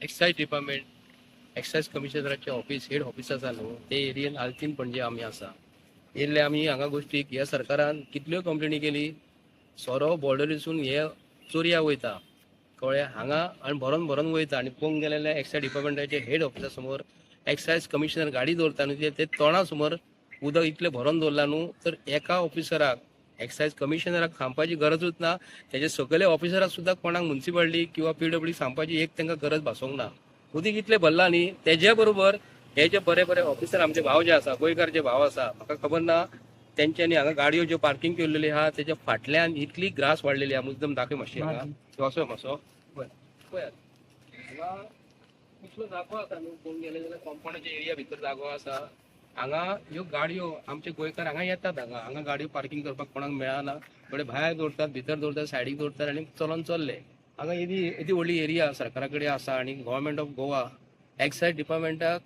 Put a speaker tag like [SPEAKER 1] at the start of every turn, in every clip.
[SPEAKER 1] Excise department, excise कमिशनराचे office, head office आसा न्हू, ते एरियेन आल्तीन पणजे आमी आसा. येयल्ले आमी हांगा गोश्टीक ह्या सरकारान कितल्यो कंप्लेनी केली. सोरो बॉर्डरीसून हे चोरया वयता कळ्ळें हांगा आनी भरोन भरोन वयता. आनी पळोवंक गेले जाल्यार एक्सायज डिपार्टमेंटाचे हेड ऑफिसा समोर एक्सायज कमिशनर गाडी दवरता न्हू, ते तोंडा समोर उदक इतलें भरोन दवरला न्हू, तर एका ऑफिसराक एक्सायज कमिशनराक सांगपाची गरजूच ना. तेजे सकयल्या ऑफिसराक सुद्दां कोणाक मुन्सिपालिटी किंवा PWD सांगपाची एक तांकां गरज भासोंक ना. उदीक इतलें भरला न्ही. तेजे बरोबर हे जे बरे बरे ऑफिसर आमचे भाव जे आसा, गोंयकार जे भाव आसा, म्हाका खबर ना तेंच्यांनी हांगा गाडयो ज्यो पार्किंग केल्लेली आहा तेच्या फाटल्यान इतली ग्रास वाडलेली आहा. मुद्दम दाखय मातशी हांगा असो मातसो पळयात हांगा कितलो जागो आसा न्हू. पळोवंक गेले जाल्यार कॉम्पाउंडाच्या एरिया भितर जागो आसा. हांगा ह्यो गाडयो आमचे गोंयकार हांगा येतात. हांगा गाडयो पार्किंग करपाक कोणाक मेळना. थोडे भायर दवरतात, भितर दवरतात, सायडीक दवरतात आनी चलोन चल्ले. हांगा येदी व्हडली एरिया सरकारा कडेन आसा. आनी गव्हर्मेंट ऑफ गोवा एक्सायज डिपार्टमेंटाक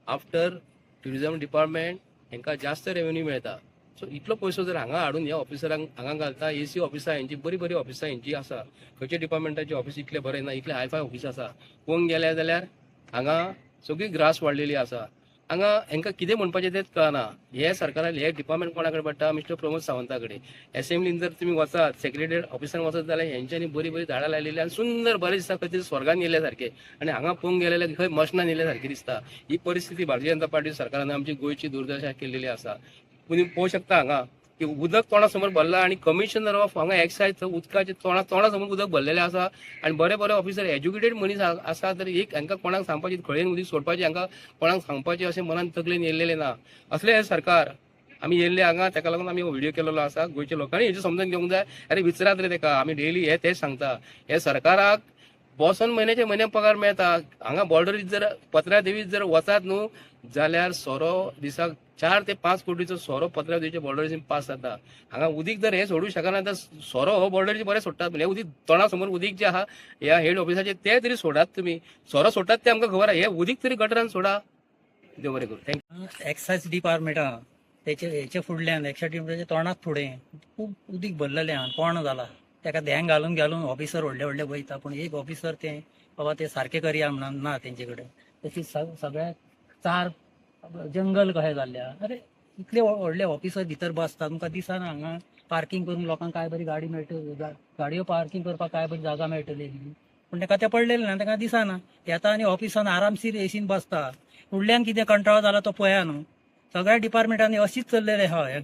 [SPEAKER 1] आफ्टर ट्युरिझम डिपार्टमेंट हांकां जास्त रेव्हेन्यू मेळटा. सो इतलो पयसो जर हांगा हाडून ह्या ऑफिसरांक हांगा घालता. AC ऑफिसां हेंची बरी बरी ऑफिसां हेंची आसा. खंयच्या डिपार्टमेंटाचे ऑफिस इतले बरे ना, इतले हायफाय ऑफिस आसा. पळोवंक गेले जाल्यार हांगा सगळी ग्रास वाडलेली आसा. हांगा हांकां कितें म्हणपाचें तेच कळना. हे सरकारान हे डिपार्टमेंट कोणा कडेन पडटा, मिस्टर प्रमोद सावंता कडेन. असेंब्लीन जर तुमी वचात, सेक्रेटरीएट ऑफिसान वचत जाल्यार हेंच्यांनी बरी बरी झाडां लायलेली आनी सुंदर बरें दिसता. खंय तरी स्वर्गान गेल्या सारखे. आनी हांगा पळोवंक गेले जाल्यार खंय मशनान येयल्या सारखे दिसता. ही परिस्थिती भारतीय जनता पार्टी सरकारान आमची गोंयची दुर्दशा केलेली आसा. तुम्ही पळोवंक शकता हांगा की उदक तोंडा समोर भरला. आनी कमिशनर ऑफ हांगा एक्सायज उदकाचे तोंडा समोर उदक भरलेले आसा. आनी बरे बरे ऑफिसर एज्युकेटेड मनीस आसा तर एक हांकां कोणाक सांगपाची खळयेन उदीक सोडपाची हांकां कोणाक सांगपाचें अशें मनान तकलेन येयल्लें ना. असलें हे सरकार आमी येयल्ले हांगा. ताका लागून आमी हो व्हिडिओ केलेलो आसा. गोंयच्या लोकांनी हेजें समजून घेवंक जाय. अरे विचारात रे ताका. आमी डेली हे तेच सांगता. हे सरकाराक बसून म्हयन्याचे म्हयने पगार मेळटा. हांगा बॉर्डरीत जर 15 देवीत जर वचात न्हू जाल्यार सोरो दिसाक 4 ते 5 कोटीचो सोरो 15 देवीच्या बॉर्डरीन पास जाता. हांगा उदीक जर हे सोडूं शकना तर सोरो हो बॉर्डरीचे बरें सोडटात. हे उदीक तोंडा समोर उदीक जे आहा ह्या हेड ऑफिसाचे ते तरी सोडात तुमी. सोरो सोडटात ते आमकां खबर आहा. हे उदीक तरी गटरान सोडा. देव बरें करूं. थँक्यू.
[SPEAKER 2] एक्सायज डिपार्टमेंटा हेचे फुडल्यान एक्सायज डिपार्टमेंटाच्या तोंडाक फुडें खूब उदीक भरलेलें आहा. कोण जाला ताका धेंग घालून घालून ऑफिसर व्हडले व्हडले वयता. पूण एक ऑफिसर ते बाबा ते सारकें करया म्हणून ना तेंचे कडेन. तशी सगळ्या चार जंगल कशें जाल्ले आहा. अरे इतले व्हडले ऑफिसर भितर बसता तुमकां दिसना हांगा पार्किंग करून लोकांक काय बरी गाडी मेळटली, गाडयो पार्किंग करपाक काय बरी जागा मेळटली. पूण ताका तें पडलेलें ना, ताका दिसना. येता आनी ऑफिसान आरामशीर एसीन बसता. फुडल्यान कितें कंटाळो जाला तो पळया न्हू. सगळ्या डिपार्टमेंटांनी अशीच चल्लेलें आहा हें